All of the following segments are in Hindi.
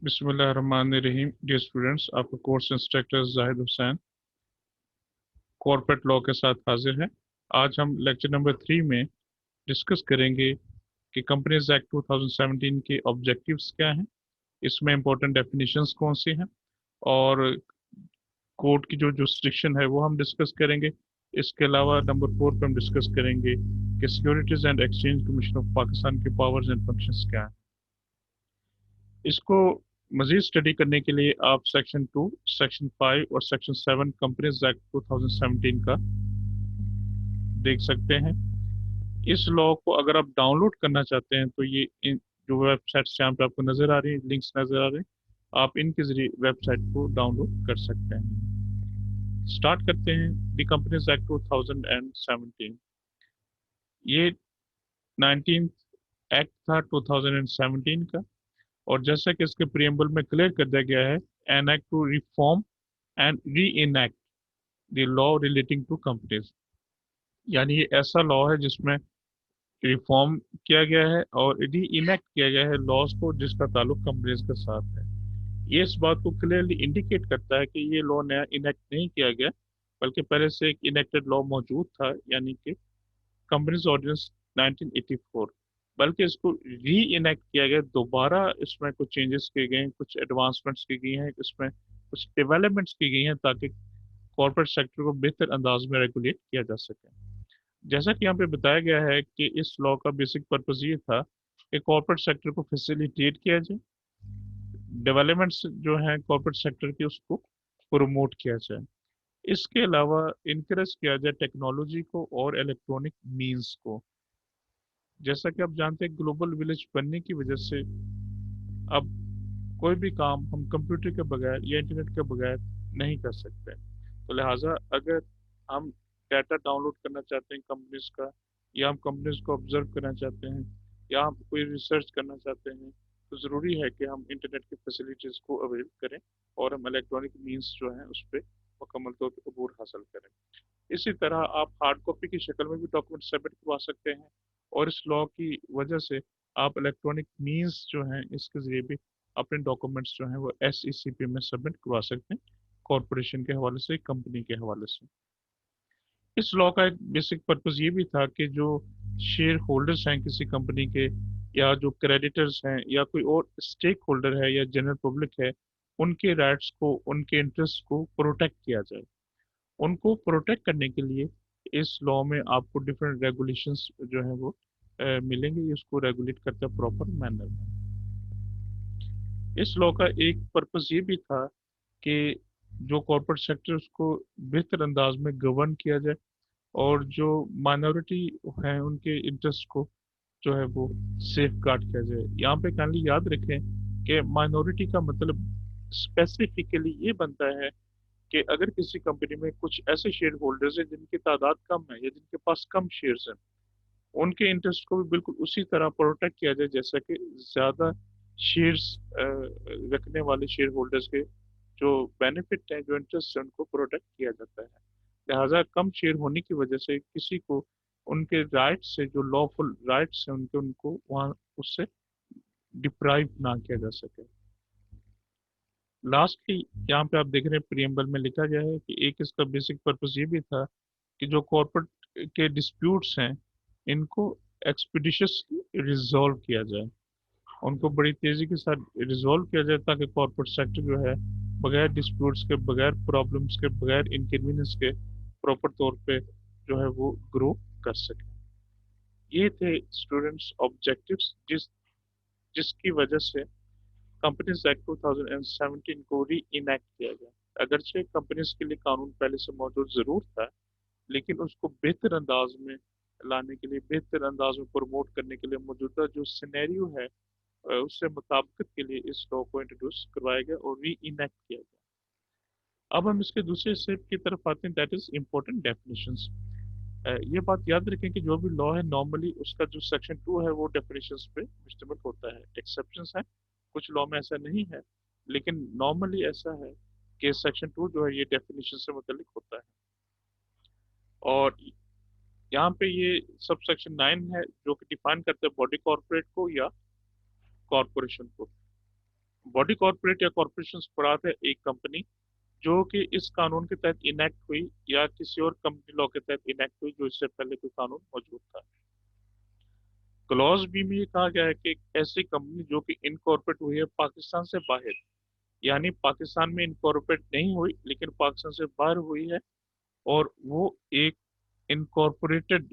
बिस्मिल्लाहिर्रहमानिर्रहीम। डियर स्टूडेंट्स, आपका course instructor Zahid Hussain corporate law के साथ हाजिर है। आज हम लेक्चर नंबर 3 में डिस्कस करेंगे कि कंपनीज एक्ट 2017 के ऑब्जेक्टिव्स क्या हैं, इसमें इंपॉर्टेंट डेफिनेशंस कौन सी हैं, और कोर्ट की जो जुरिस्डिक्शन है वो हम डिस्कस करेंगे। इसके अलावा नंबर 4 पे हम डिस्कस करेंगे कि securities and exchange commission of Pakistan के पावर्स एंड फंक्शंस क्या हैं। इसको मजीद स्टडी करने के लिए आप सेक्शन 2, सेक्शन 5 और सेक्शन 7 कंपनीज एक्ट 2017 का देख सकते हैं। इस लॉ को अगर आप डाउनलोड करना चाहते हैं तो ये जो वेबसाइट्स यहाँ पे आपको नजर आ रही है, लिंक्स नजर आ रहे हैं, आप इनके जरिए वेबसाइट को डाउनलोड कर सकते हैं। स्टार्ट करते हैं। द कंपनीज एक्ट 2017, ये 19th एक्ट था 2017 का। और जैसा कि इसके प्रियम्बल में क्लियर कर दिया गया है, an act to reform and re-enact the law relating to companies, यानी ये ऐसा लॉ है जिसमें रिफॉर्म किया गया है और री इनैक्ट किया गया है लॉज को जिसका ताल्लुक कंपनीज के साथ है। ये इस बात को क्लियरली इंडिकेट करता है कि ये लॉ नया इनैक्ट नहीं किया गया, बल्कि पहले से एक इनेक्टेड लॉ मौजूद था, यानी कि कंपनीज ऑर्डिनेंस 1984। बल्कि इसको री इनेक्ट किया गया दोबारा, इसमें कुछ चेंजेस किए गए हैं, कुछ एडवांसमेंट्स की गई हैं, इसमें कुछ डेवलपमेंट्स की गई हैं ताकि कॉर्पोरेट सेक्टर को बेहतर अंदाज में रेगुलेट किया जा सके। जैसा कि यहाँ पे बताया गया है कि इस लॉ का बेसिक पर्पज ये था कि कॉर्पोरेट सेक्टर को फैसिलिटेट किया जाए, डेवलपमेंट्स जो है कॉर्पोरेट सेक्टर की उसको प्रमोट किया जाए। इसके अलावा इनकरेज किया जाए टेक्नोलॉजी को और इलेक्ट्रॉनिक मीन्स को। जैसा कि आप जानते हैं, ग्लोबल विलेज बनने की वजह से अब कोई भी काम हम कंप्यूटर के बगैर या इंटरनेट के बगैर नहीं कर सकते। तो लिहाजा अगर हम डाटा डाउनलोड करना चाहते हैं कंपनीज का, या हम कंपनीज को ऑब्जर्व करना चाहते हैं, या हम कोई रिसर्च करना चाहते हैं, तो ज़रूरी है कि हम इंटरनेट की फैसिलिटीज़ को अवेल करें और हम इलेक्ट्रॉनिक मीन्स जो हैं उस पर मुकम्मल तौर पर अबूर हासिल करें। इसी तरह आप हार्ड कॉपी की शक्ल में भी डॉक्यूमेंट सबमिट करवा सकते हैं, और इस लॉ की वजह से आप इलेक्ट्रॉनिक मीन्स जो हैं इसके जरिए भी अपने डॉक्यूमेंट्स जो हैं वो SECP में सबमिट करवा सकते हैं, कॉरपोरेशन के हवाले से, कंपनी के हवाले से। इस लॉ का एक बेसिक पर्पज ये भी था कि जो शेयर होल्डर्स हैं किसी कंपनी के, या जो क्रेडिटर्स हैं, या कोई और स्टेक होल्डर है, या जनरल पब्लिक है, उनके राइट्स को, उनके इंटरेस्ट को प्रोटेक्ट किया जाए। उनको प्रोटेक्ट करने के लिए इस लॉ में आपको डिफरेंट रेगुलेशंस जो है वो मिलेंगे। इसको रेगुलेट करते हैं प्रॉपर मैनर में। इस लॉ का एक पर्पस ये भी था कि जो कॉर्पोरेट सेक्टर उसको बेहतर अंदाज में गवर्न किया जाए, और जो माइनॉरिटी हैं उनके इंटरेस्ट को जो है वो सेफ गार्ड किया जाए। यहाँ पे काइंडली याद रखें कि माइनॉरिटी का मतलब स्पेसिफिकली ये बनता है कि अगर किसी कंपनी में कुछ ऐसे शेयर होल्डर्स हैं जिनकी तादाद कम है या जिनके पास कम शेयर्स हैं, उनके इंटरेस्ट को भी बिल्कुल उसी तरह प्रोटेक्ट किया जाए जैसा कि ज्यादा शेयर्स रखने वाले शेयर होल्डर्स के जो बेनिफिट हैं, जो इंटरेस्ट है, उनको प्रोटेक्ट किया जाता है। लिहाजा कम शेयर होने की वजह से किसी को उनके राइट्स से, जो लॉफुल राइट्स हैं उनके, उनको वहाँ उससे डिप्राइव ना किया जा सके। लास्टली यहाँ पे आप देख रहे हैं प्रियम्बल में लिखा गया है कि एक इसका बेसिक पर्पस ये भी था कि जो कॉर्पोरेट के डिस्प्यूट्स हैं इनको एक्सपीडिशियसली रिजॉल्व किया जाए, उनको बड़ी तेजी के साथ रिजॉल्व किया जाए, ताकि कॉर्पोरेट सेक्टर जो है बगैर डिस्प्यूट्स के, बगैर प्रॉब्लम्स के, बगैर इनकन्वीनियंस के प्रॉपर तौर पे जो है वो ग्रो कर सके। ये थे स्टूडेंट्स ऑब्जेक्टिव्स जिसकी वजह से कंपनीज एक्ट 2017 को री इनैक्ट किया गया। अगरचे कंपनीज के लिए कानून पहले से मौजूद जरूर था, लेकिन उसको बेहतर अंदाज में लाने के लिए, बेहतर अंदाज में प्रमोट करने के लिए, मौजूदा जो सिनेरियो है उससे मुताबिकत के लिए इस लॉ को इंट्रोड्यूस करवाया गया और री इनैक्ट किया गया। अब हम इसके दूसरे स्टेप की तरफ आते हैं, दैट इज इम्पोर्टेंट डेफिनेशंस। ये बात याद रखें कि जो भी लॉ है नॉर्मली उसका जो सेक्शन 2 है वो डेफिनेशंस पे मुश्तमिल होता है। एक्सेप्शंस हैं, कुछ लॉ में ऐसा नहीं है, लेकिन नॉर्मली ऐसा है कि सेक्शन 2 जो है ये डेफिनेशन से मुतल्लिक होता है। और यहाँ पे ये सब सेक्शन 9 है जो कि डिफाइन करता है बॉडी कॉर्पोरेट को या कॉरपोरेशन को। बॉडी कॉर्पोरेट या कॉर्पोरेशन मुराद है एक कंपनी जो कि इस कानून के तहत इनेक्ट हुई या किसी और कंपनी लॉ के तहत इनेक्ट हुई जो इससे पहले कोई कानून मौजूद था। क्लॉज बी में ये कहा गया है कि एक ऐसी कंपनी जो कि इनकॉर्पोरेट हुई है पाकिस्तान से बाहर, यानी पाकिस्तान में इनकॉर्पोरेट नहीं हुई लेकिन पाकिस्तान से बाहर हुई है, और वो एक इनकॉर्पोरेटेड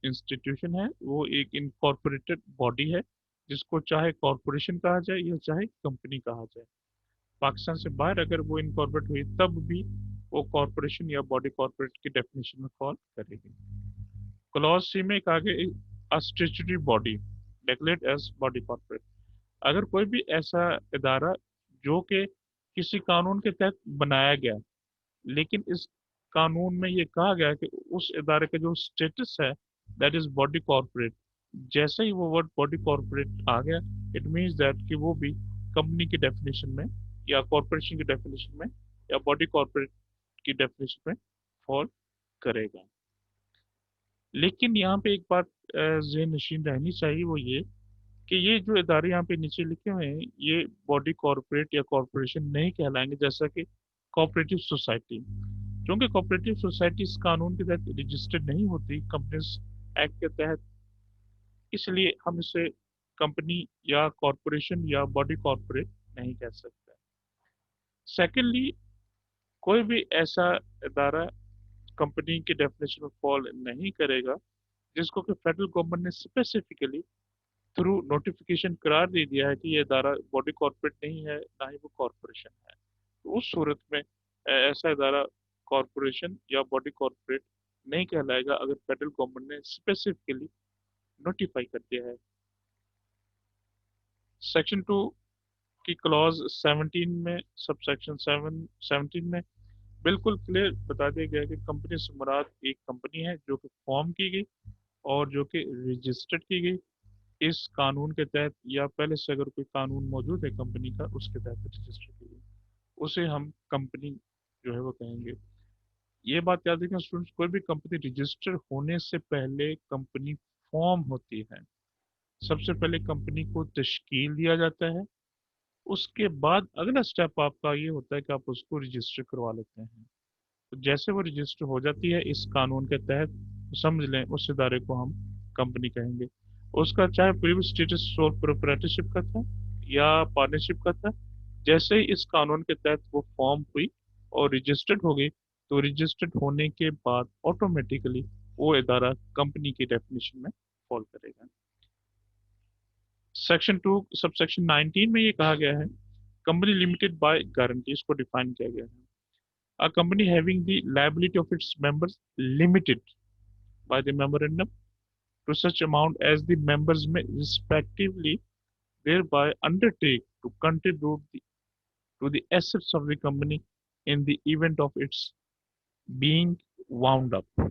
इंस्टीट्यूशन है, वो एक इनकॉर्पोरेटेड बॉडी है, जिसको चाहे कॉर्पोरेशन कहा जाए या चाहे कंपनी कहा जाए। पाकिस्तान से बाहर अगर वो इनकॉर्पोरेट हुई तब भी वो कॉर्पोरेशन या बॉडी कॉर्पोरेट की डेफिनेशन में फॉल करेगी। क्लॉज सी में कहा गया statutory body declared as body corporate. अगर कोई भी ऐसा इदारा जो कि किसी कानून के तहत बनाया गया, लेकिन इस कानून में ये कहा गया कि उस इदारे का जो स्टेटस है दैट इज बॉडी कॉर्पोरेट, जैसे ही वो वर्ड बॉडी कॉर्पोरेट आ गया इट मीन्स दैट कि वो भी कंपनी की डेफिनेशन में या कॉर्पोरेशन की डेफिनेशन में या बॉडी कॉर्पोरेट की डेफिनेशन में फॉल करेगा। लेकिन यहाँ पे एक बात ज़हन नशीन रहनी चाहिए, वो ये कि ये जो इदारे यहाँ पे नीचे लिखे हुए हैं ये बॉडी कॉर्पोरेट या कॉर्पोरेशन नहीं कहलाएंगे, जैसा कि कोऑपरेटिव सोसाइटी, क्योंकि कोऑपरेटिव सोसाइटी इस कानून के तहत रजिस्टर्ड नहीं होती कंपनीज एक्ट के तहत, इसलिए हम इसे कंपनी या कॉर्पोरेशन या बॉडी कॉर्पोरेट नहीं कह सकते। सेकेंडली, कोई भी ऐसा इदारा कंपनी की डेफिनेशन में फॉल नहीं करेगा जिसको कि फेडरल गवर्नमेंट ने स्पेसिफिकली थ्रू नोटिफिकेशन करार दे दिया है कि ये इदारा बॉडी कॉर्पोरेट नहीं है ना ही वो कॉर्पोरेशन है। तो उस सूरत में ऐसा इदारा कॉर्पोरेशन या बॉडी कॉर्पोरेट नहीं कहलाएगा अगर फेडरल गवर्नमेंट ने स्पेसिफिकली नोटिफाई कर दिया है। सेक्शन 2 की क्लॉज 17 में सब सेक्शन 17 में बिल्कुल क्लियर बता दिया गया है कि कंपनी से मुराद एक कंपनी है जो कि फॉर्म की गई और जो कि रजिस्टर्ड की गई इस कानून के तहत, या पहले से अगर कोई कानून मौजूद है कंपनी का उसके तहत रजिस्टर की गई, उसे हम कंपनी जो है वो कहेंगे। ये बात याद रखें स्टूडेंट्स, कोई भी कंपनी रजिस्टर होने से पहले कंपनी फॉर्म होती है। सबसे पहले कंपनी को तश्कील दिया जाता है, उसके बाद अगला स्टेप आपका ये होता है कि आप उसको रजिस्टर करवा लेते हैं। तो जैसे वो रजिस्टर हो जाती है इस कानून के तहत, तो समझ लें उस इदारे को हम कंपनी कहेंगे। उसका चाहे प्रीवियस स्टेटस सोल प्रोप्राइटरशिप का था या पार्टनरशिप का था, जैसे ही इस कानून के तहत वो फॉर्म हुई और रजिस्टर्ड हो गई, तो रजिस्टर्ड होने के बाद ऑटोमेटिकली वो इदारा कंपनी की डेफिनेशन में फॉल करेगा। सेक्शन 2 सब सेक्शन 19 में ये कहा गया है कंपनी लिमिटेड बाय गारंटी, इसको डिफाइन किया गया है। A company having the liability of its members limited by the memorandum to such amount as the members may respectively thereby undertake to contribute to the assets of the company in the event of its being wound up।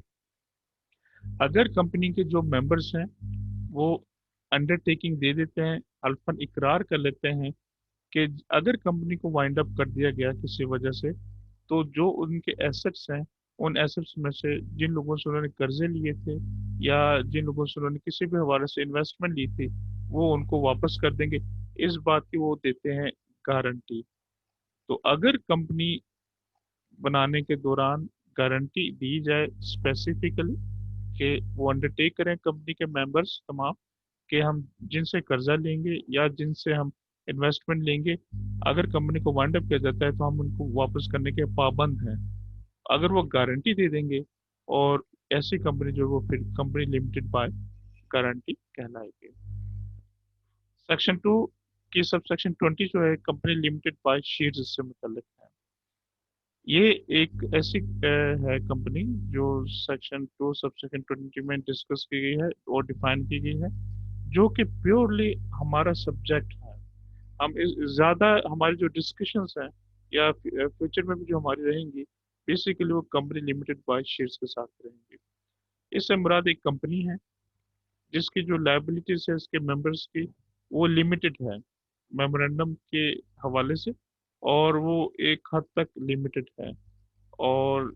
अगर कंपनी के जो मेंबर्स हैं वो अंडरटेकिंग दे देते हैं, अल्फन इकरार कर लेते हैं कि अगर कंपनी को वाइंड अप कर दिया गया किसी वजह से, तो जो उनके एसेट्स हैं उन एसेट्स में से जिन लोगों से उन्होंने कर्जे लिए थे या जिन लोगों से उन्होंने किसी भी हवाले से इन्वेस्टमेंट ली थी वो उनको वापस कर देंगे, इस बात की वो देते हैं गारंटी। तो अगर कंपनी बनाने के दौरान गारंटी दी जाए स्पेसिफिकली कि वो अंडरटेक करें कंपनी के मेंबर्स तमाम कि हम जिनसे कर्जा लेंगे या जिनसे हम इन्वेस्टमेंट लेंगे, अगर कंपनी को वाइंड अप किया जाता है तो हम उनको वापस करने के पाबंद हैं, अगर वो गारंटी दे देंगे, और ऐसी कंपनी जो वो फिर कंपनी लिमिटेड बाय गारंटी कहलाएगी। सेक्शन 2 की सब सेक्शन 20 जो है कंपनी लिमिटेड बाय शेयर्स से मुतल्लिक है। ये एक ऐसी है कंपनी जो सेक्शन 2 सब सेक्शन 20 में डिस्कस की गई है और डिफाइन की गई है, जो कि प्योरली हमारा सब्जेक्ट है। हम इस ज़्यादा हमारी जो डिस्कशंस हैं या फ्यूचर में भी जो हमारी रहेंगी बेसिकली वो कंपनी लिमिटेड बाय शेयर्स के साथ रहेंगी। इससे मुराद एक कंपनी है जिसकी जो लायबिलिटीज है इसके मेंबर्स की वो लिमिटेड है मेमोरेंडम के हवाले से, और वो एक हद तक लिमिटेड है। और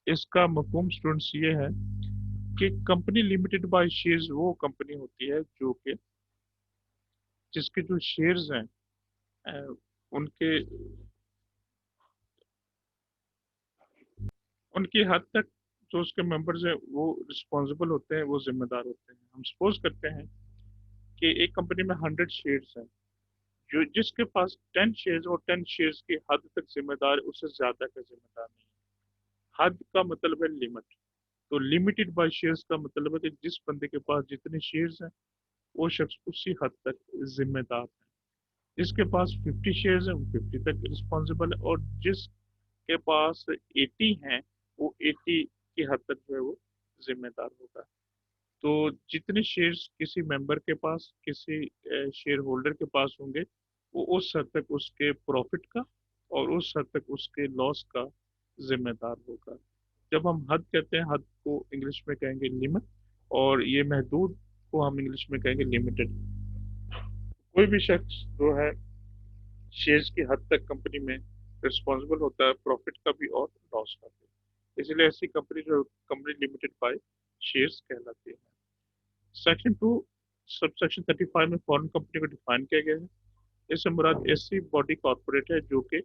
इसका मफहूम स्टूडेंट्स ये है कि कंपनी लिमिटेड बाय शेयर्स वो कंपनी होती है जो कि जिसके जो शेयर्स हैं अ, उनके उनकी हद तक जो उसके मेंबर्स हैं वो रिस्पॉन्सिबल होते हैं, वो जिम्मेदार होते हैं। हम सपोज करते हैं कि एक कंपनी में 100 शेयर्स हैं, जो जिसके पास 10 शेयर्स और 10 शेयर्स की हद तक जिम्मेदार है, उससे ज्यादा का जिम्मेदार नहीं है। हद का मतलब है लिमिट। तो लिमिटेड बाय शेयर्स का मतलब है कि जिस बंदे के पास जितने शेयर्स हैं वो शख्स उसी हद तक जिम्मेदार है। जिसके पास 50 शेयर्स है वो 50 तक रिस्पॉन्सिबल है, और जिसके पास 80 हैं वो 80 की हद तक जो है वो जिम्मेदार होगा। तो जितने शेयर्स किसी मेंबर के पास, किसी शेयर होल्डर के पास होंगे, वो उस हद तक उसके प्रॉफिट का और उस हद तक उसके लॉस का जिम्मेदार होगा। जब हम हद कहते हैं, हद को इंग्लिश में कहेंगे लिमिट, और ये महदूद को हम इंग्लिश में कहेंगे लिमिटेड। कोई भी शख्स जो है शेयर्स की हद तक कंपनी में रिस्पॉन्सिबल होता है, प्रॉफिट का भी और लॉस का भी। इसलिए ऐसी कंपनी जो कंपनी लिमिटेड बाय शेयर्स कहलाती है। सेक्शन 2 सब सेक्शन 35 में फॉरेन कंपनी को डिफाइन किया गया है। इससे मुराद ऐसी बॉडी कॉर्पोरेट है जो कि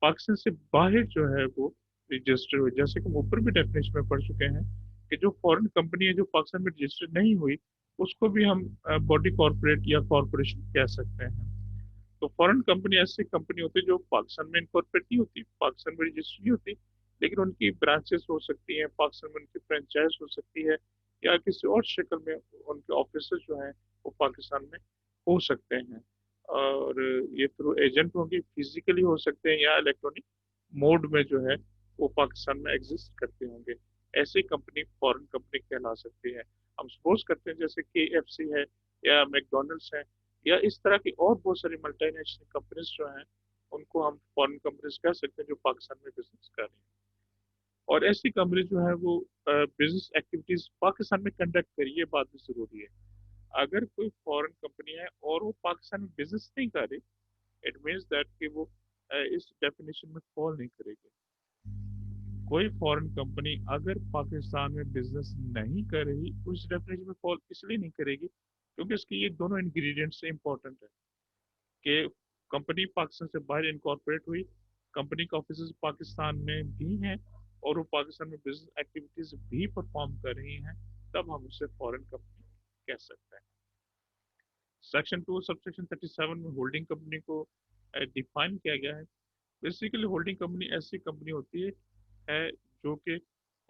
पाकिस्तान से बाहर जो है वो रजिस्टर हुई। जैसे कि हम ऊपर भी डेफिनेशन में पढ़ चुके हैं कि जो फॉरेन कंपनी है जो पाकिस्तान में रजिस्टर नहीं हुई, उसको भी हम बॉडी कॉर्पोरेट या कॉर्पोरेशन कह सकते हैं। तो फॉरेन कंपनी ऐसी कंपनी होती है जो पाकिस्तान में इनकॉर्पोरेट नहीं होती, पाकिस्तान में रजिस्टर नहीं होती, लेकिन उनकी ब्रांचेस हो सकती हैं पाकिस्तान में, उनकी फ्रेंचाइज हो सकती है, या किसी और शक्ल में उनके ऑफिस जो हैं वो पाकिस्तान में हो सकते हैं। और ये थ्रू एजेंट होंगे, फिजिकली हो सकते हैं या इलेक्ट्रॉनिक मोड में जो है वो पाकिस्तान में एग्जिस्ट करते होंगे। ऐसी कंपनी फॉरेन कंपनी कहला सकती है। हम सपोज करते हैं जैसे KFC है या मैकडोनल्ड्स है या इस तरह की और बहुत सारी मल्टीनेशनल कंपनीज जो हैं, उनको हम फॉरेन कंपनीज कह सकते हैं जो पाकिस्तान में बिजनेस कर रही हैं। और ऐसी कंपनी जो है वो बिजनेस एक्टिविटीज पाकिस्तान में कंडक्ट करी, ये बात भी जरूरी है। अगर कोई फॉरेन कंपनी है और वो पाकिस्तान में बिजनेस नहीं कर रही, इट मीन्स दैट कि वो इस डेफिनेशन में फॉल नहीं करेगी। कोई फॉरेन कंपनी अगर पाकिस्तान में बिजनेस नहीं कर रही, उस डेफिनेशन में फॉल इसलिए नहीं करेगी क्योंकि इसके ये दोनों इंग्रेडिएंट्स इंपॉर्टेंट है कि कंपनी पाकिस्तान से बाहर इनकॉर्पोरेट हुई, कंपनी का ऑफिस पाकिस्तान में भी हैं, और वो पाकिस्तान में बिजनेस एक्टिविटीज भी परफॉर्म कर रही हैं, तब हम उसे फॉरेन कंपनी कह सकते हैं। सेक्शन 2 सब सेक्शन 37 में होल्डिंग कंपनी को डिफाइन किया गया है। बेसिकली होल्डिंग कंपनी ऐसी कंपनी होती है जो कि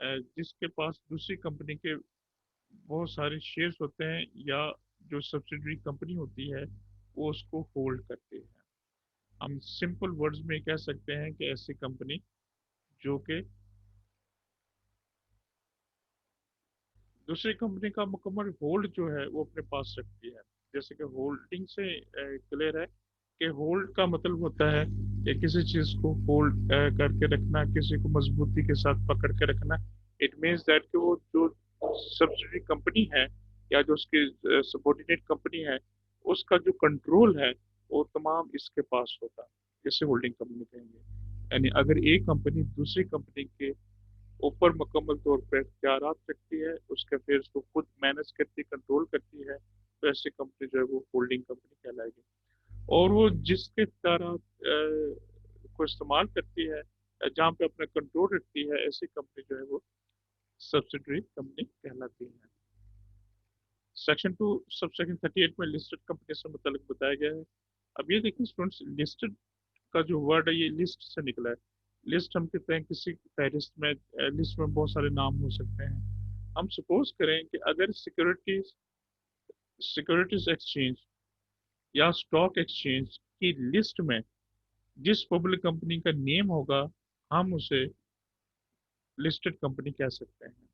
जिसके पास दूसरी कंपनी के बहुत सारे शेयर्स होते हैं, या जो सब्सिडरी कंपनी होती है वो उसको होल्ड करती है। हम सिंपल वर्ड्स में कह सकते हैं कि ऐसी कंपनी जो कि दूसरी कंपनी का मुकम्मल होल्ड जो है वो अपने पास रखती है। जैसे कि होल्डिंग से क्लियर है कि होल्ड का मतलब होता है कि किसी चीज को होल्ड करके रखना, किसी को मजबूती के साथ पकड़ के रखना। इट मीन्स दैट कि वो जो सब्सिडरी कंपनी है या जो उसकी सबॉर्डिनेट कंपनी है, उसका जो कंट्रोल है वो तमाम इसके पास होता है। इसे होल्डिंग कंपनी कहेंगे। यानी अगर एक कंपनी दूसरी कंपनी के ऊपर मुकम्मल तौर पर इख्तियार रखती है, उसके अफेयर्स को खुद मैनेज करती, कंट्रोल करती है, तो ऐसी कंपनी जो है वो होल्डिंग कंपनी कहलाएगी। और वो जिसके इख्तियार को इस्तेमाल करती है, जहाँ पे अपना कंट्रोल रखती है, ऐसी कंपनी जो है वो सब्सिडरी कंपनी कहलाती है। सेक्शन 2 सब सेक्शन 38 में लिस्टेड कंपनी से मुतालिक बताया गया है। अब ये देखिए स्टूडेंट्स, लिस्टेड का जो वर्ड है ये लिस्ट से निकला है। लिस्ट हम कहते हैं किसी फहरिस्त में, लिस्ट में बहुत सारे नाम हो सकते हैं। हम सपोज करें कि अगर सिक्योरिटीज सिक्योरिटीज एक्सचेंज या स्टॉक एक्सचेंज की लिस्ट में जिस पब्लिक कंपनी का नेम होगा, हम उसे लिस्टेड कंपनी कह सकते हैं।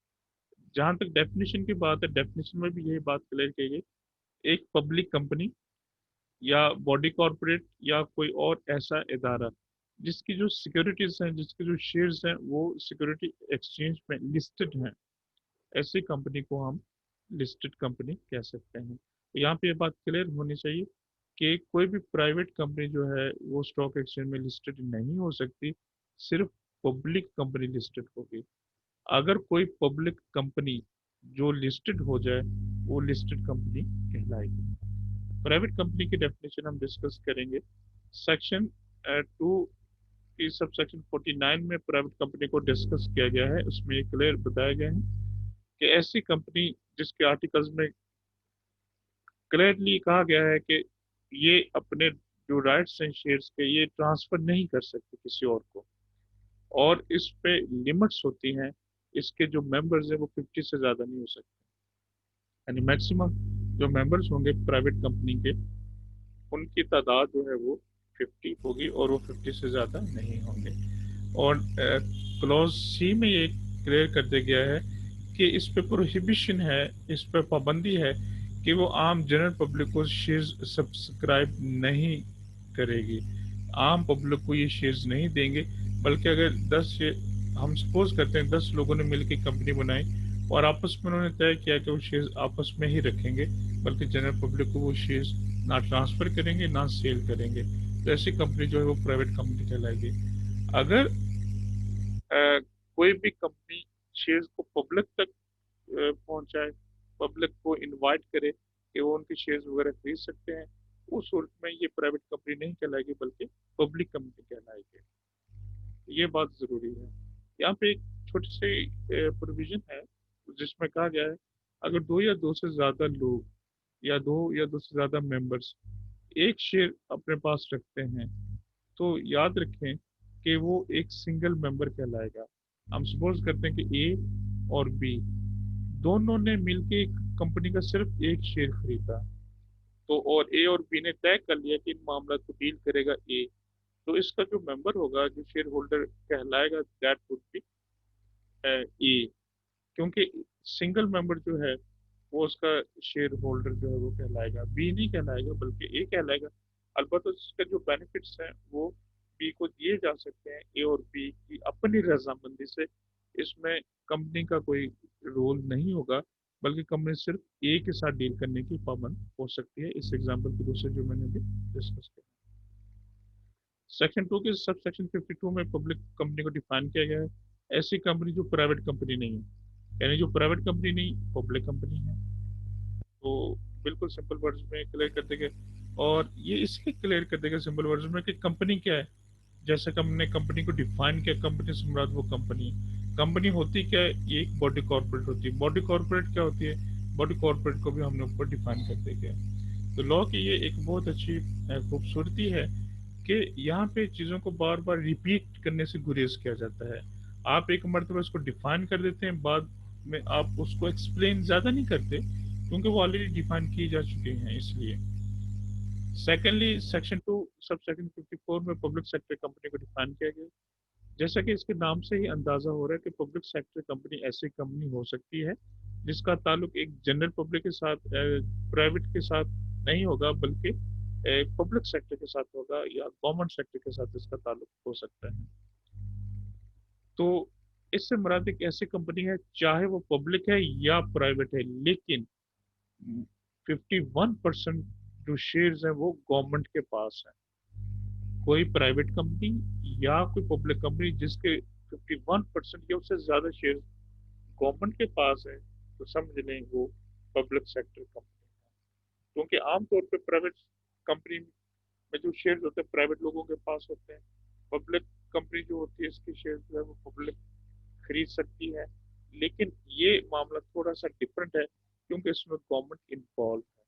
जहां तक डेफिनेशन की बात है, डेफिनेशन में भी यही बात क्लियर की गई। एक पब्लिक कंपनी या बॉडी कॉर्पोरेट या कोई और ऐसा इदारा जिसकी जो सिक्योरिटीज हैं, जिसके जो शेयर्स हैं वो सिक्योरिटी एक्सचेंज में लिस्टेड हैं, ऐसी कंपनी को हम लिस्टेड कंपनी कह सकते हैं। तो यहाँ पे ये बात क्लियर होनी चाहिए कि कोई भी प्राइवेट कंपनी जो है वो स्टॉक एक्सचेंज में लिस्टेड नहीं हो सकती, सिर्फ पब्लिक कंपनी लिस्टेड होगी। अगर कोई पब्लिक कंपनी जो लिस्टेड हो जाए वो लिस्टेड कंपनी कहलाएगी। प्राइवेट कंपनी की डेफिनेशन हम डिस्कस करेंगे। सेक्शन 2 की सब सेक्शन 49 में प्राइवेट कंपनी को डिस्कस किया गया है। उसमें ये क्लियर बताया गया है कि ऐसी कंपनी जिसके आर्टिकल्स में क्लियरली कहा गया है कि ये अपने जो राइट्स हैं शेयर्स के ये ट्रांसफर नहीं कर सकते किसी और को, और इस पे लिमिट्स होती हैं। इसके जो मेंबर्स हैं वो 50 से ज़्यादा नहीं हो सकते, यानी मैक्सिमम जो मेंबर्स होंगे प्राइवेट कंपनी के उनकी तादाद जो है वो 50 होगी, और वो 50 से ज़्यादा नहीं होंगे। और क्लॉज सी में ये क्लियर कर दिया गया है कि इस पे प्रोहिबिशन है, इस पे पाबंदी है कि वो आम जनरल पब्लिक को शेयर्स सब्सक्राइब नहीं करेगी। आम पब्लिक को ये शेयर्स नहीं देंगे, बल्कि अगर 10 शेयर, हम सपोज करते हैं 10 लोगों ने मिलकर कंपनी बनाई और आपस में उन्होंने तय किया कि वो शेयर्स आपस में ही रखेंगे, बल्कि जनरल पब्लिक को वो शेयर्स ना ट्रांसफर करेंगे ना सेल करेंगे, तो ऐसी कंपनी जो है वो प्राइवेट कंपनी कहलाएगी। अगर कोई भी कंपनी शेयर्स को पब्लिक तक पहुंचाए, पब्लिक को इनवाइट करे कि वो उनके शेयर्स वगैरह खरीद सकते हैं, उस सूरत में ये प्राइवेट कंपनी नहीं कहलाएगी बल्कि पब्लिक कंपनी कहलाएगी। ये बात जरूरी है। यहाँ पे एक छोटी सी प्रोविजन है जिसमें कहा गया है, अगर दो या दो से ज्यादा लोग या दो से ज्यादा मेंबर्स एक शेयर अपने पास रखते हैं, तो याद रखें कि वो एक सिंगल मेंबर कहलाएगा। हम सपोज करते हैं कि ए और बी दोनों ने मिलके एक कंपनी का सिर्फ एक शेयर खरीदा, तो और ए और बी ने तय कर लिया कि इन मामला को डील करेगा ए, तो इसका जो मेंबर होगा, जो शेयर होल्डर कहलाएगा, दैट वुड बी ए, क्योंकि सिंगल मेंबर जो है वो उसका शेयर होल्डर जो है वो कहलाएगा, बी नहीं कहलाएगा बल्कि ए कहलाएगा। अलबत्ता इसके जो बेनिफिट्स हैं वो बी को दिए जा सकते हैं, ए और बी की अपनी रजामंदी से। इसमें कंपनी का कोई रोल नहीं होगा, बल्कि कंपनी सिर्फ ए के साथ डील करने की पाबंद हो सकती है, इस एग्जाम्पल की दूसरे जो मैंने अभी डिस्कस किया। सेक्शन 2 के सब सेक्शन 52 में पब्लिक कंपनी को डिफाइन किया गया है। ऐसी कंपनी जो प्राइवेट कंपनी नहीं है, यानी जो प्राइवेट कंपनी नहीं पब्लिक कंपनी है, तो बिल्कुल सिंपल वर्ड्स में क्लियर कर देंगे। और ये इसलिए क्लियर कर देगा सिंपल वर्ड्स में कि कंपनी क्या है। जैसे कि हमने कंपनी को डिफाइन किया, कंपनी से मुराद वो कंपनी है। कंपनी होती क्या है, ये एक बॉडी कॉर्पोरेट होती है। बॉडी कॉर्पोरेट क्या होती है, बॉडी कॉर्पोरेट को भी हमने ऊपर डिफाइन कर दिया है। तो लॉ की ये एक बहुत अच्छी खूबसूरती है कि यहाँ पे चीज़ों को बार बार रिपीट करने से गुरेज किया जाता है। आप एक मरतबा उसको डिफाइन कर देते हैं, बाद में आप उसको एक्सप्लेन ज़्यादा नहीं करते, क्योंकि वो ऑलरेडी डिफाइन की जा चुके हैं, इसलिए। सेकेंडली, सेक्शन 2 सब सेक्शन 54 में पब्लिक सेक्टर कंपनी को डिफाइन किया गया। जैसा कि इसके नाम से ही अंदाजा हो रहा है कि पब्लिक सेक्टर कंपनी ऐसी कंपनी हो सकती है जिसका ताल्लुक एक जनरल पब्लिक के साथ, प्राइवेट के साथ नहीं होगा, बल्कि पब्लिक सेक्टर के साथ होगा या गवर्नमेंट सेक्टर के साथ इसका ताल्लुक हो सकता है। तो इससे मुराद एक ऐसी कंपनी है, चाहे वो पब्लिक है या प्राइवेट है, लेकिन 51% जो शेयर्स हैं वो गवर्नमेंट के पास है। कोई प्राइवेट कंपनी या कोई पब्लिक कंपनी जिसके 51% या उससे ज्यादा शेयर गवर्नमेंट के पास है, तो समझ लें वो पब्लिक सेक्टर कंपनी है। क्योंकि आमतौर पे प्राइवेट कंपनी में जो शेयर होते हैं प्राइवेट लोगों के पास होते हैं। पब्लिक कंपनी जो होती है इसके शेयर जो है वो पब्लिक खरीद सकती है, लेकिन ये मामला थोड़ा सा डिफरेंट है क्योंकि इसमें गवर्नमेंट इन्वॉल्व है,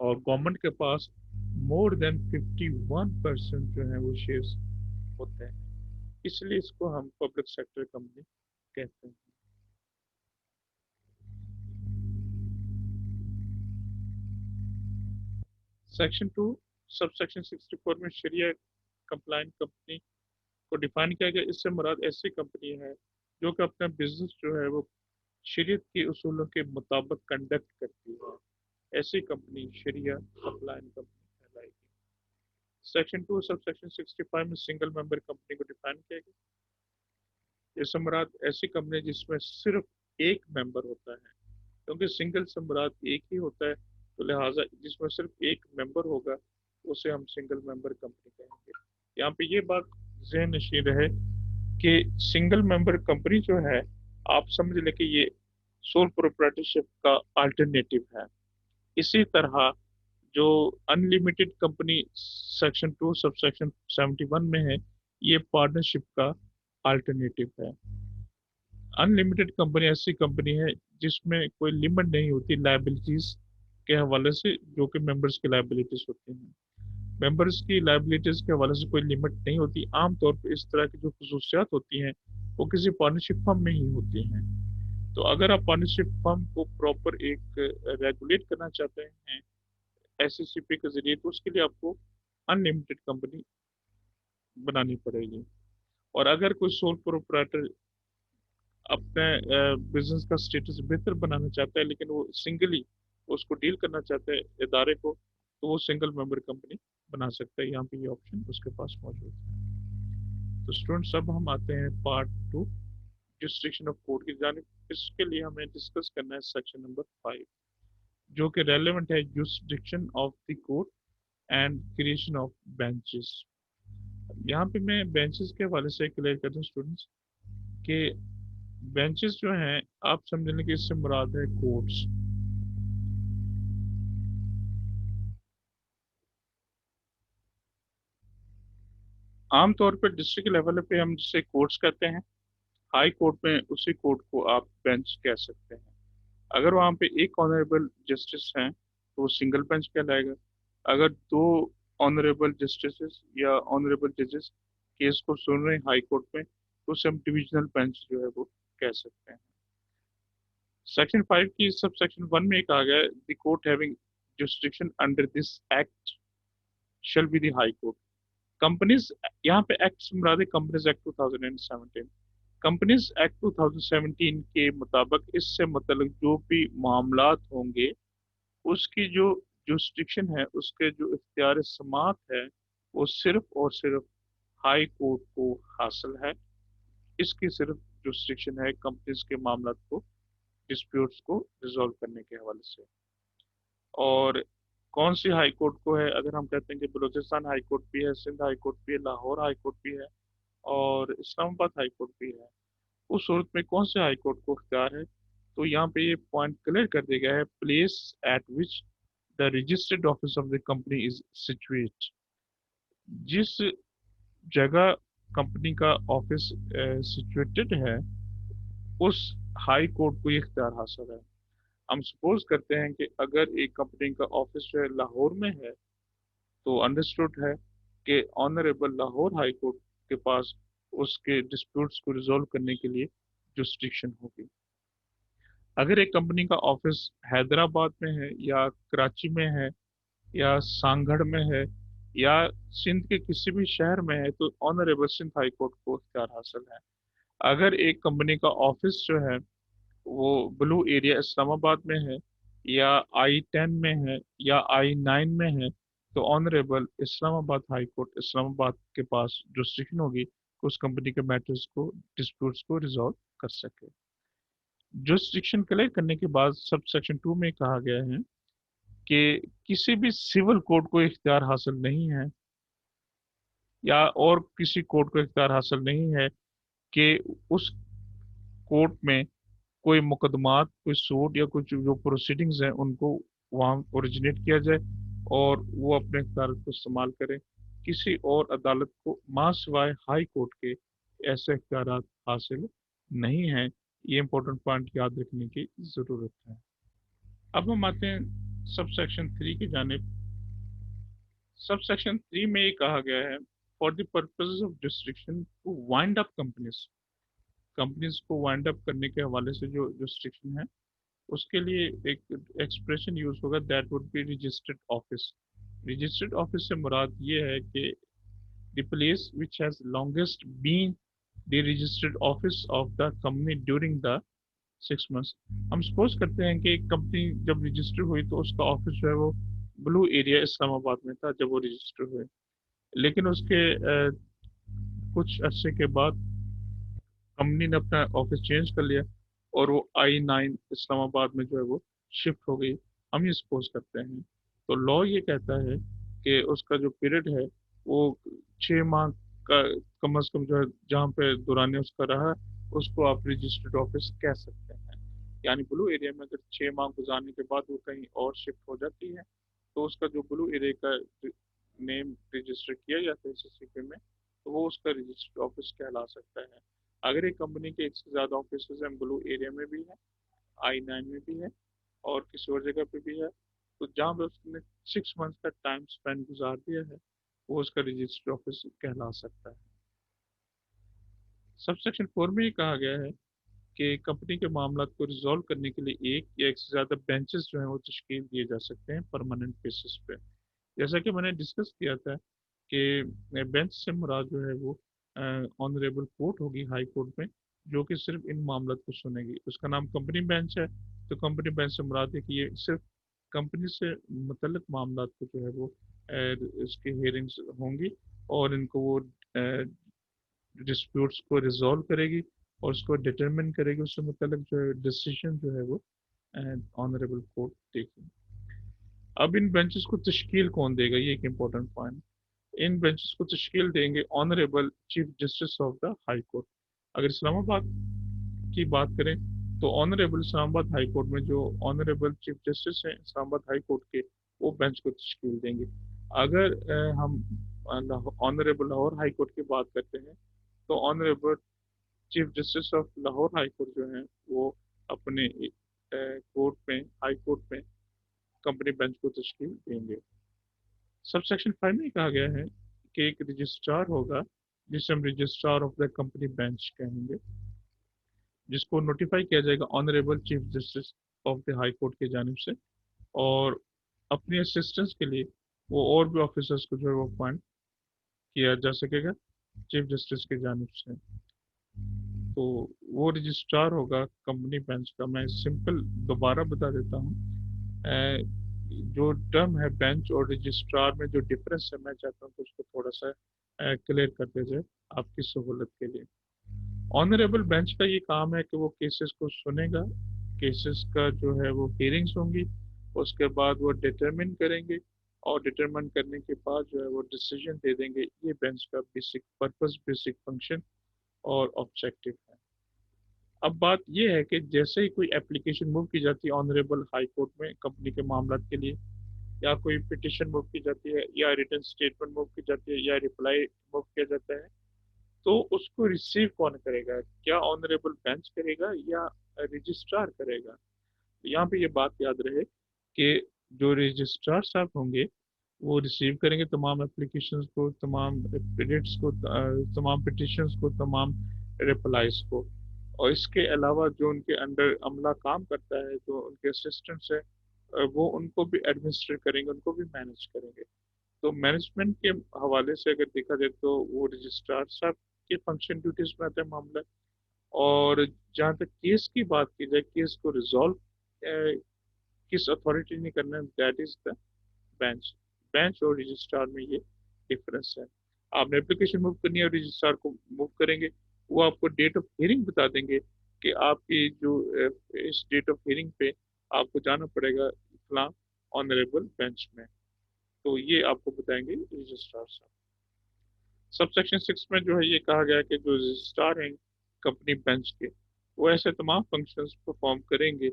और गवर्नमेंट के पास मोर देन 51% जो है वो शेयर्स होते हैं, इसलिए इसको हम पब्लिक सेक्टर कंपनी कहते हैं। सेक्शन 2 सब सेक्शन 64 में शरिया कंप्लाइंट कंपनी को डिफाइन किया गया। इससे मुराद ऐसी कंपनी है जो कि अपना बिजनेस जो है वो शरीयत के उसूलों के मुताबिक कंडक्ट करती है। ऐसी कंपनी शरिया कंप्लाइंट कंपनी कहलाएगी। सेक्शन 2 सब सेक्शन 65 में सिंगल मेंबर कंपनी को डिफाइन किया गया। इससे मुराद ऐसी कंपनी जिसमें सिर्फ एक मेंबर होता है, क्योंकि सिंगल से मुराद एक ही होता है, तो लिहाजा जिसमें सिर्फ एक मेंबर होगा उसे हम सिंगल मेंबर कंपनी कहेंगे। यहाँ पे ये बात ज़हन नशीन रहे कि सिंगल मेंबर कंपनी जो है, आप समझ लें कि ये सोल प्रोप्राइटरशिप का अल्टरनेटिव है। इसी तरह जो unlimited company section 2 sub section 71 में है, ये पार्टनरशिप का अल्टरनेटिव है। अनलिमिटेड कंपनी ऐसी कंपनी है जिसमें कोई लिमिट नहीं होती लाइबिलिटीज के हवाले से, जो कि मेंबर्स की लाइबिलिटीज होती हैं। मेंबर्स की लाइबिलिटीज के हवाले से कोई लिमिट नहीं होती। आमतौर पर इस तरह की जो खसूसियात होती हैं वो किसी पार्टनरशिप फर्म में ही होती हैं। तो अगर आप पार्टनरशिप फर्म को प्रॉपर एक रेगुलेट करना चाहते हैं एससीसीपी के जरिए, तो उसके लिए आपको अनलिमिटेड कंपनी बनानी पड़ेगी। और अगर कोई सोल प्रोप्राइटर अपने बिजनेस का स्टेटस बेहतर बनाना चाहता है, लेकिन वो सिंगली उसको डील करना चाहता है इदारे को, तो वो सिंगल मेंबर कंपनी बना सकता है। यहाँ पे ये ऑप्शन उसके पास मौजूद है। तो स्टूडेंट्स, अब हम आते हैं पार्ट 2, जुरिस्डिक्शन ऑफ कोर्ट की जानिब। इसके लिए हमें डिस्कस करना है सेक्शन नंबर 5, जो कि रेलेवेंट है jurisdiction of the court and creation of benches. यहाँ पे मैं बेंचेस के हवाले से क्लियर कर दूं स्टूडेंट्स कि बेंचेस जो हैं, आप समझ लें कि इससे मुराद है कोर्ट्स। आमतौर पर डिस्ट्रिक्ट लेवल पे हम जिसे कोर्ट्स कहते हैं, हाई कोर्ट में उसी कोर्ट को आप बेंच कह सकते हैं। अगर वहाँ पे एक ऑनरेबल जस्टिस हैं तो वो सिंगल बेंच कहलाएगा। अगर दो ऑनरेबल जस्टिस या ऑनरेबल जजेस केस को सुन रहे हैं हाई कोर्ट में, तो उसे हम डिविजनल बेंच जो है वो कह सकते हैं। सेक्शन 5 की सब सेक्शन 1 में कहा गया है, the court having jurisdiction under this act shall be the high court. Companies, यहाँ पे एक्ट से मुराद है कंपनीज एक्ट 2017। कंपनीज एक्ट 2017 के मुताबिक इससे मतलब जो भी मामलात होंगे, उसकी जो जुरिस्डिक्शन है, उसके जो इख्तियार समात है, वो सिर्फ और सिर्फ हाई कोर्ट को हासिल है। इसकी सिर्फ जुरिस्डिक्शन है कंपनीज के मामलात को, डिस्प्यूट्स को रिजॉल्व करने के हवाले से। और कौन सी हाई कोर्ट को है? अगर हम कहते हैं कि बलूचिस्तान हाई कोर्ट भी है, सिंध हाई कोर्ट भी है, लाहौर हाई कोर्ट भी है और इस्लामाबाद हाई कोर्ट भी है, उस सूरत में कौन से हाई कोर्ट को इख्तियार है? तो यहाँ पे ये पॉइंट क्लियर कर दिया गया है, place at which the registered office of the company is situate. जिस जगह कंपनी का ऑफिस सिचुएटेड है, उस हाई कोर्ट को ये इख्तियार हासिल है। हम सपोज करते हैं कि अगर एक कंपनी का ऑफिस जो है लाहौर में है, तो अंडरस्टूड है कि ऑनरेबल लाहौर हाई कोर्ट के पास उसके डिस्प्यूट्स को रिजॉल्व करने के लिए जुरिस्डिक्शन होगी। अगर एक कंपनी का ऑफिस हैदराबाद में है या कराची में है या सांगढ़ में है या सिंध के किसी भी शहर में है, तो ऑनरेबल सिंध हाई कोर्ट को इख्तियार हासिल है। अगर एक कंपनी का ऑफिस जो है वो ब्लू एरिया इस्लामाबाद में है या I-10 में है या I-9 में है, तो honourable Islamabad high court Islamabad के पास जुरिस्डिक्शन होगी कि उस कंपनी के मैटर्स को, डिस्प्यूट्स को रिजॉल्व कर सके। जुरिस्डिक्शन क्लियर करने के बाद सब सेक्शन 2 में कहा गया है कि किसी भी सिविल कोर्ट को इख्तियार हासिल नहीं है या और किसी कोर्ट को इख्तियार हासिल नहीं है कि उस कोर्ट में कोई मुकदमात, कोई सूट या कुछ जो प्रोसीडिंग्स हैं उनको वहाँ ओरिजिनेट किया जाए और वो अपने इख्तियार को इस्तेमाल करें। किसी और अदालत को मां सिवाय हाई कोर्ट के ऐसे इख्तियार हासिल नहीं है। ये इंपॉर्टेंट पॉइंट याद रखने की ज़रूरत है। अब हम आते हैं सब सेक्शन 3 की जानिब। सब सेक्शन 3 में ये कहा गया है, for the purposes of jurisdiction to wind up companies. कंपनीज को वाइंड अप करने के हवाले से जो जुरिस्डिक्शन है, उसके लिए एक एक्सप्रेशन यूज होगा, that would be registered office. Registered office से मुराद ये है कि the place which has longest been the registered office of the company during the 6 months. हम सपोज करते हैं कि एक कंपनी जब रजिस्टर हुई तो उसका ऑफिस जो है वो ब्लू एरिया इस्लामाबाद में था जब वो रजिस्टर हुए, लेकिन उसके कुछ अरसे के बाद कंपनी ने अपना ऑफिस चेंज कर लिया और वो I-9 इस्लामाबाद में जो है वो शिफ्ट हो गई। हम ये सपोज करते हैं, तो लॉ ये कहता है कि उसका जो पीरियड है वो 6 माह का कम अज कम जो है, जहाँ पे दौरान उसका रहा, उसको आप रजिस्टर्ड ऑफिस कह सकते हैं। यानी ब्लू एरिया में अगर 6 माह गुजारने के बाद वो कहीं और शिफ्ट हो जाती है, तो उसका जो ब्लू एरिया का नेम रजिस्टर किया जाता है सीसीपी में, तो वो उसका रजिस्टर्ड ऑफिस कहला सकता है। अगर एक कंपनी के एक से ज़्यादा ऑफिस हैं, ब्लू एरिया में भी है, I9 में भी है, और किसी और जगह पे भी है, तो जहाँ पे उसने 6 मंथ का टाइम स्पेंड गुजार दिया है, वो उसका रजिस्टर्ड ऑफिस कहला सकता है। सबसेक्शन 4 में ये कहा गया है कि कंपनी के मामला को रिजॉल्व करने के लिए एक या एक से ज़्यादा बेंचेस जो हैं वो तश्कील दिए जा सकते हैं परमानेंट बेसिस पे। जैसा कि मैंने डिस्कस किया था कि बेंच से मुराद जो है वो ऑनरेबल कोर्ट होगी, हाई कोर्ट में, जो कि सिर्फ इन मामलों को सुनेगी। उसका नाम कंपनी बेंच है, तो कंपनी बेंच से मुराद है कि ये सिर्फ कंपनी से मुतल्लिक मामला को जो है वो इसकी हियरिंग्स होंगी, और इनको वो डिस्प्यूट्स को रिजॉल्व करेगी और उसको डिटरमिन करेगी, उससे मुतल्लिक जो है डिसीजन जो है वो ऑनरेबल कोर्ट देगी। अब इन बेंचेस को तश्कील कौन देगा, ये एक इम्पोर्टेंट पॉइंट। इन बेंचेस को तश्कील देंगे honourable chief justice of the high court. अगर इस्लामाबाद की बात करें, तो ऑनरेबल इस्लामाबाद हाई कोर्ट में जो ऑनरेबल चीफ जस्टिस हैं इस्लामाबाद हाई कोर्ट के, वो बेंच को तश्कील देंगे। अगर हम ऑनरेबल लाहौर हाई कोर्ट की बात करते हैं, तो honourable chief justice of Lahore high court जो है वो अपने कोर्ट में, हाई कोर्ट में, कंपनी बेंच को तश्कील देंगे। सब सेक्शन 5 में कहा गया है कि एक रजिस्ट्रार होगा, जिसे हम registrar of the company bench कहेंगे, जिसको नोटिफाई किया जाएगा honourable chief justice of the high court की जानिब से, और अपनी असिस्टेंस के लिए वो और भी ऑफिसर्स को जो है वो अपॉइंट किया जा सकेगा चीफ जस्टिस की जानिब से। तो वो रजिस्ट्रार होगा कंपनी बेंच का। मैं सिंपल दोबारा बता देता हूँ। जो टर्म है बेंच और रजिस्ट्रार में जो डिफरेंस है, मैं चाहता हूँ कि उसको थोड़ा सा क्लियर कर दिया जाए आपकी सहूलत के लिए। ऑनरेबल बेंच का ये काम है कि वो केसेस को सुनेगा, केसेस का जो है वो हियरिंग्स होंगी, उसके बाद वो डिटरमिन करेंगे, और डिटरमिन करने के बाद जो है वो डिसीजन दे देंगे। ये बेंच का बेसिक पर्पस, बेसिक फंक्शन और ऑब्जेक्टिव है। अब बात यह है कि जैसे ही कोई एप्लीकेशन मूव की जाती है ऑनरेबल हाई कोर्ट में कंपनी के मामला के लिए, या कोई पिटिशन मूव की जाती है, या रिटर्न स्टेटमेंट मूव की जाती है, या रिप्लाई मूव किया जाता है, तो उसको रिसीव कौन करेगा? क्या ऑनरेबल बेंच करेगा या रजिस्ट्रार करेगा? यहाँ पे ये बात याद रहे कि जो रजिस्ट्रार साहब होंगे वो रिसीव करेंगे तमाम एप्लीकेशंस को, तमाम क्रेडिट्स को, तमाम पिटिशंस को, तमाम रिप्लाईज को। और इसके अलावा जो उनके अंडर अमला काम करता है, जो उनके असिस्टेंट्स है, वो उनको भी एडमिनिस्ट्रेट करेंगे, उनको भी मैनेज करेंगे। तो मैनेजमेंट के हवाले से अगर देखा जाए तो वो रजिस्ट्रार साहब के फंक्शन ड्यूटीज में आता है मामला। और जहाँ तक केस की बात की जाए, केस को रिजॉल्व किस अथॉरिटी ने करना है, that is the bench. Bench और रजिस्ट्रार में ये डिफरेंस है। आपने एप्लीकेशन मूव करनी है और रजिस्ट्रार को मूव करेंगे, वो आपको डेट ऑफ हियरिंग बता देंगे कि आपकी जो इस डेट ऑफ हियरिंग पे आपको जाना पड़ेगा फलां ऑनरेबल बेंच में। तो ये आपको बताएंगे रजिस्ट्रार साहब। सब सेक्शन 6 में जो है ये कहा गया है कि जो रजिस्ट्रार हैं कंपनी बेंच के, वो ऐसे तमाम फंक्शंस परफॉर्म करेंगे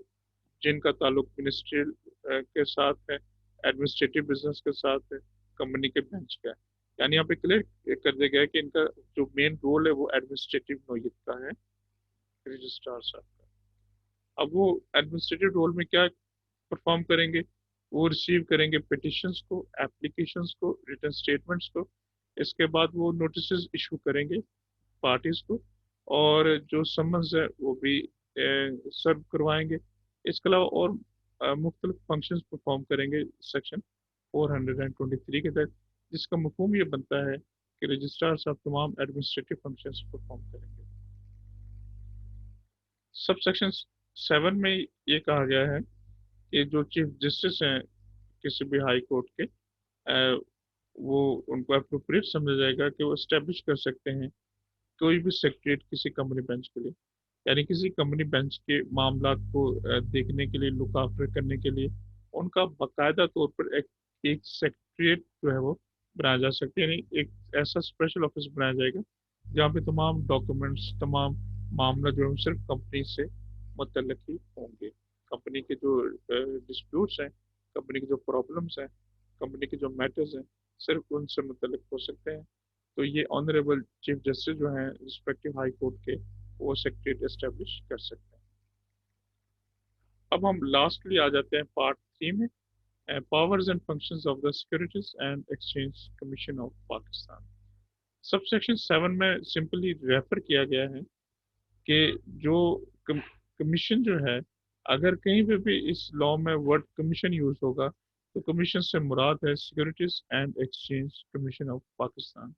जिनका ताल्लुक मिनिस्ट्रियल के साथ है, एडमिनिस्ट्रेटिव बिजनेस के साथ है, कंपनी के बेंच का है। यानी यहाँ पे क्लियर कर दिया गया है कि इनका जो मेन रोल है वो एडमिनिस्ट्रेटिव नोयत का है, रजिस्ट्रार साहब का। अब वो एडमिनिस्ट्रेटिव रोल में क्या परफॉर्म करेंगे? वो रिसीव करेंगे पिटिशंस को, एप्लीकेशंस को, रिटर्न स्टेटमेंट्स को। इसके बाद वो नोटिस इशू करेंगे पार्टीज को, और जो समन्स है वो भी सर्व करवाएंगे। इसके अलावा और मुख्तलिफ फंक्शंस परफॉर्म करेंगे सेक्शन 423 के तहत, जिसका मफहूम ये बनता है कि रजिस्ट्रार साहब तमाम एडमिनिस्ट्रेटिव फंक्शंस परफॉर्म करेंगे। सब सेक्शन 7 में ये कहा गया है कि जो चीफ जस्टिस हैं किसी भी हाई कोर्ट के, अ, वो उनको अप्रोप्रिएट समझा जाएगा कि वो इस्टेब्लिश कर सकते हैं कोई भी सेक्रेटरीट किसी कंपनी बेंच के लिए। यानी किसी कंपनी बेंच के मामला को देखने के लिए, लुक आफ्टर करने के लिए उनका बाकायदा तौर पर एक सेक्रेटरीट जो है वो बनाया जा सकता है। यानी एक ऐसा स्पेशल ऑफिस बनाया जाएगा जहाँ पे तमाम डॉक्यूमेंट्स, तमाम मामला जो है सिर्फ कंपनी से मुतल्लिक ही होंगे। कंपनी के जो डिस्प्यूट्स हैं, कंपनी की जो प्रॉब्लम्स हैं, कंपनी के जो मैटर्स हैं सिर्फ उनसे मुतल्लिक हो सकते हैं। तो ये ऑनरेबल चीफ जस्टिस जो हैं रिस्पेक्टिव हाई कोर्ट के, वो सेक्रेटरीट एस्टेब्लिश कर सकते हैं। अब हम लास्टली आ जाते हैं पार्ट 3 में, powers and functions of the securities and exchange commission of Pakistan. Sub section 7 में सिंपली रेफर किया गया है कि जो कमीशन जो है, अगर कहीं पे भी इस लॉ में वर्ड कमीशन यूज होगा तो कमीशन से मुराद है securities and exchange commission of Pakistan.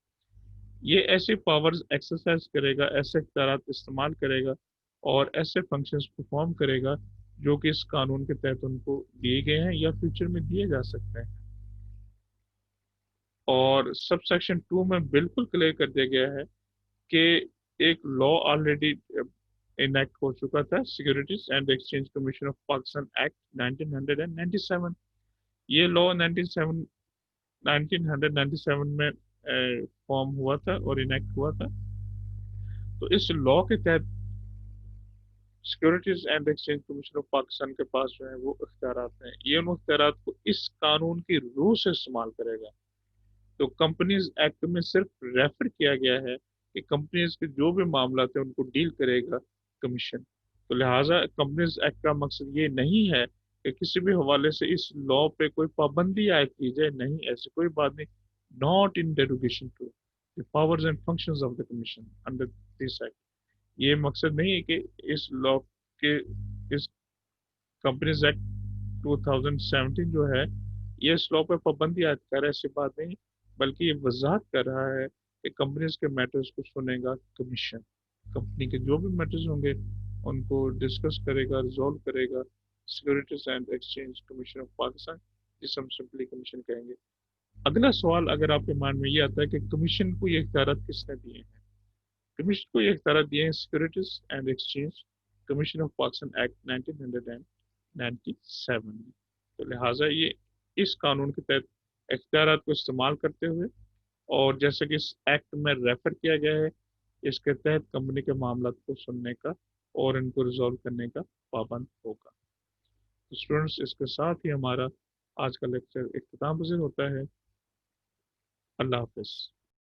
ये ऐसे पावर्स एक्सरसाइज करेगा, ऐसे इख्तियारात इस्तेमाल करेगा और ऐसे फंक्शंस परफॉर्म करेगा जो कि इस कानून के तहत उनको दिए गए हैं या फ्यूचर में दिए जा सकते हैं। और सब सेक्शन 2 में बिल्कुल क्लियर कर दिया गया है कि एक लॉ ऑलरेडी इनेक्ट हो चुका था, securities and exchange commission of Pakistan act 1997। ये लॉ 1997 में फॉर्म हुआ था और इनेक्ट हुआ था। तो इस लॉ के तहत securities and exchange commission of Pakistan के पास जो है वो इख्तियारात हैं, ये उन इख्तियारात को इस कानून की रूह से इस्तेमाल करेगा। तो कंपनीज एक्ट में सिर्फ रेफर किया गया है कि कंपनीज के जो भी मामला थे उनको डील करेगा कमीशन। तो लिहाजा कंपनीज एक्ट का मकसद ये नहीं है कि किसी भी हवाले से इस लॉ पे कोई पाबंदी आयद की जाए, नहीं, ऐसी कोई बात नहीं। Not in derogation to the powers and functions of the commission under this act. ये मकसद नहीं है कि इस लॉ के, इस कंपनीज एक्ट 2017 जो है ये इस लॉ पे पाबंदी आयद कर रहा है, ऐसी बात नहीं। बल्कि ये वजाहत कर रहा है कि कंपनीज के मैटर्स को सुनेगा कमीशन। कंपनी के जो भी मैटर्स होंगे उनको डिस्कस करेगा, रिजॉल्व करेगा securities and exchange commission of Pakistan, जिसे हम सिंपली कमीशन कहेंगे। अगला सवाल अगर आपके माइंड में ये आता है कि कमीशन को ये इख्तियार किसने दिए हैं। कमीशन को ये इख्तियार दिए हैं securities and exchange commission of Pakistan act 1997। तो लिहाजा ये इस कानून के तहत इख्तियारात को इस्तेमाल करते हुए, और जैसे कि इस एक्ट में रेफर किया गया है, इसके तहत कंपनी के मामला को सुनने का और इनको रिजॉल्व करने का पाबंद होगा। तो स्टूडेंट्स, इसके साथ ही हमारा आज का लेक्चर इख्तिताम पजीर होता है। अल्लाह हाफिज।